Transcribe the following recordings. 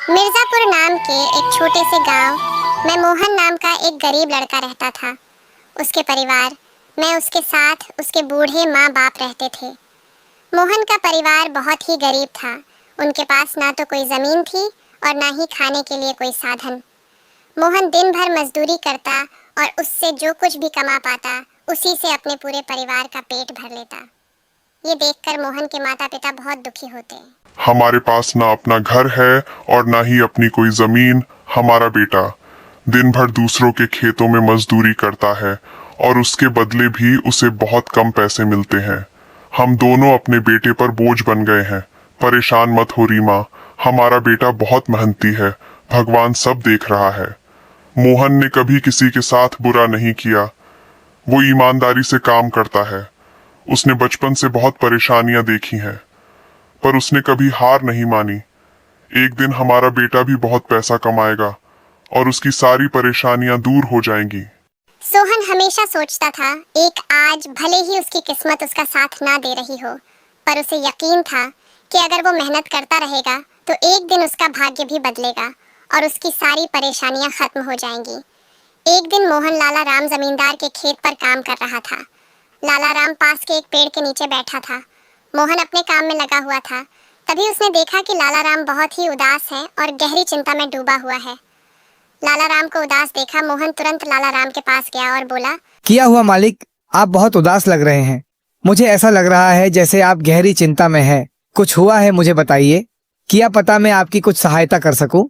मिर्जापुर नाम के एक छोटे से गांव में मोहन नाम का एक गरीब लड़का रहता था। उसके परिवार में उसके साथ उसके बूढ़े माँ बाप रहते थे। मोहन का परिवार बहुत ही गरीब था। उनके पास ना तो कोई ज़मीन थी और ना ही खाने के लिए कोई साधन। मोहन दिन भर मजदूरी करता और उससे जो कुछ भी कमा पाता उसी से अपने पूरे परिवार का पेट भर लेता। ये देखकर मोहन के माता पिता बहुत दुखी होते। हमारे पास ना अपना घर है और ना ही अपनी कोई जमीन। हमारा बेटा दिन भर दूसरों के खेतों में मजदूरी करता है और उसके बदले भी उसे बहुत कम पैसे मिलते हैं। हम दोनों अपने बेटे पर बोझ बन गए हैं। परेशान मत हो रीमा, हमारा बेटा बहुत मेहनती है, भगवान सब देख रहा है। मोहन ने कभी किसी के साथ बुरा नहीं किया। वो ईमानदारी से काम करता है। उसने बचपन से बहुत परेशानियां देखी हैं, पर उसने कभी हार नहीं मानी। एक दिन हमारा बेटा भी बहुत पैसा कमाएगा और उसकी सारी परेशानियां दूर हो जाएंगी। सोहन हमेशा सोचता था एक आज भले ही उसकी किस्मत उसका साथ ना दे रही हो, पर उसे यकीन था कि अगर वो मेहनत करता रहेगा तो एक दिन उसका भाग्य भी बदलेगा और उसकी सारी परेशानियां खत्म हो जाएंगी। एक दिन मोहन लाला राम जमींदार के खेत पर काम कर रहा था। लाला राम पास के एक पेड़ के नीचे बैठा था। मोहन अपने काम में लगा हुआ था। तभी उसने देखा कि लाला राम बहुत ही उदास है और गहरी चिंता में डूबा हुआ है। लाला राम को उदास देखा मोहन तुरंत लाला राम के पास गया और बोला, क्या हुआ मालिक, आप बहुत उदास लग रहे हैं। मुझे ऐसा लग रहा है जैसे आप गहरी चिंता में हैं। कुछ हुआ है मुझे बताइए, क्या पता मैं आपकी कुछ सहायता कर सकूं।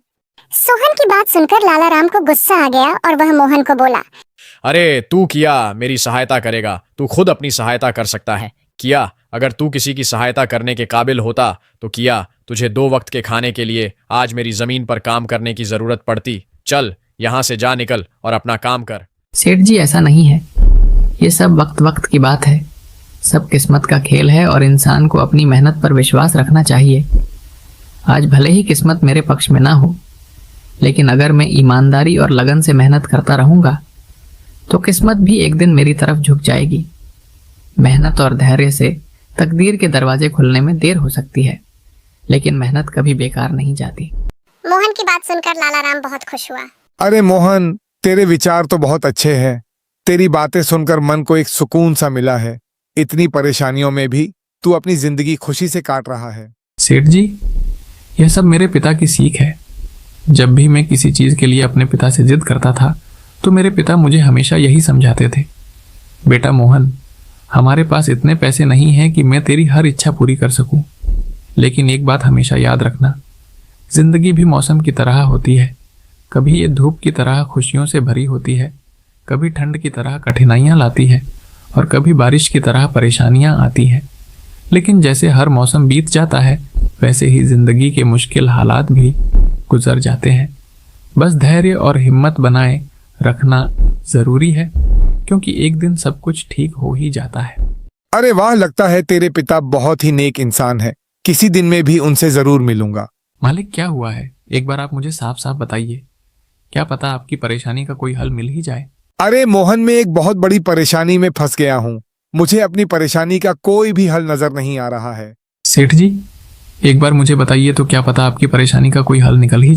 सोहन की बात सुनकर लाला राम को गुस्सा आ गया और वह मोहन को बोला, अरे तू किया मेरी सहायता करेगा? तू खुद अपनी सहायता कर सकता है। किया, अगर तू किसी की सहायता करने के काबिल होता तो किया, तुझे 2 वक्त के खाने के लिए आज मेरी जमीन पर काम करने की जरूरत पड़ती। चल यहाँ से जा, निकल और अपना काम कर। सेठ जी, ऐसा नहीं है। ये सब वक्त वक्त की बात है। सब किस्मत का खेल है और इंसान को अपनी मेहनत पर विश्वास रखना चाहिए। आज भले ही किस्मत मेरे पक्ष में ना हो, लेकिन अगर मैं ईमानदारी और लगन से मेहनत करता रहूंगा तो किस्मत भी एक दिन मेरी तरफ झुक जाएगी। मेहनत और धैर्य से तकदीर के दरवाजे खुलने में देर हो सकती है, लेकिन मेहनत कभी बेकार नहीं जाती। मोहन की बात सुनकर लाला राम बहुत खुश हुआ। अरे मोहन, तेरे विचार तो बहुत अच्छे हैं। तेरी बातें सुनकर मन को एक सुकून सा मिला है। इतनी परेशानियों में भी तू अपनी जिंदगी खुशी से काट रहा है। सेठ जी, यह सब मेरे पिता की सीख है। जब भी मैं किसी चीज के लिए अपने पिता से जिद करता था तो मेरे पिता मुझे हमेशा यही समझाते थे, बेटा मोहन, हमारे पास इतने पैसे नहीं हैं कि मैं तेरी हर इच्छा पूरी कर सकूं, लेकिन एक बात हमेशा याद रखना, जिंदगी भी मौसम की तरह होती है। कभी ये धूप की तरह खुशियों से भरी होती है, कभी ठंड की तरह कठिनाइयां लाती है और कभी बारिश की तरह परेशानियां आती है। लेकिन जैसे हर मौसम बीत जाता है, वैसे ही जिंदगी के मुश्किल हालात भी गुजर जाते हैं। बस धैर्य और हिम्मत बनाए रखना जरूरी है, क्योंकि एक दिन सब कुछ ठीक हो ही जाता है। अरे वाह, लगता है तेरे पिता बहुत ही नेक इंसान है। किसी दिन में भी उनसे जरूर मिलूंगा। मालिक, क्या हुआ है? एक बार आप मुझे साफ साफ बताइए। क्या पता आपकी परेशानी का कोई हल मिल ही जाए। अरे मोहन, मैं एक बहुत बड़ी परेशानी में फंस गया हूँ। मुझे अपनी परेशानी का कोई भी हल नजर नहीं आ रहा है। सेठ जी, एक बार मुझे बताइए तो क्या पता आपकी परेशानी का कोई हल निकल ही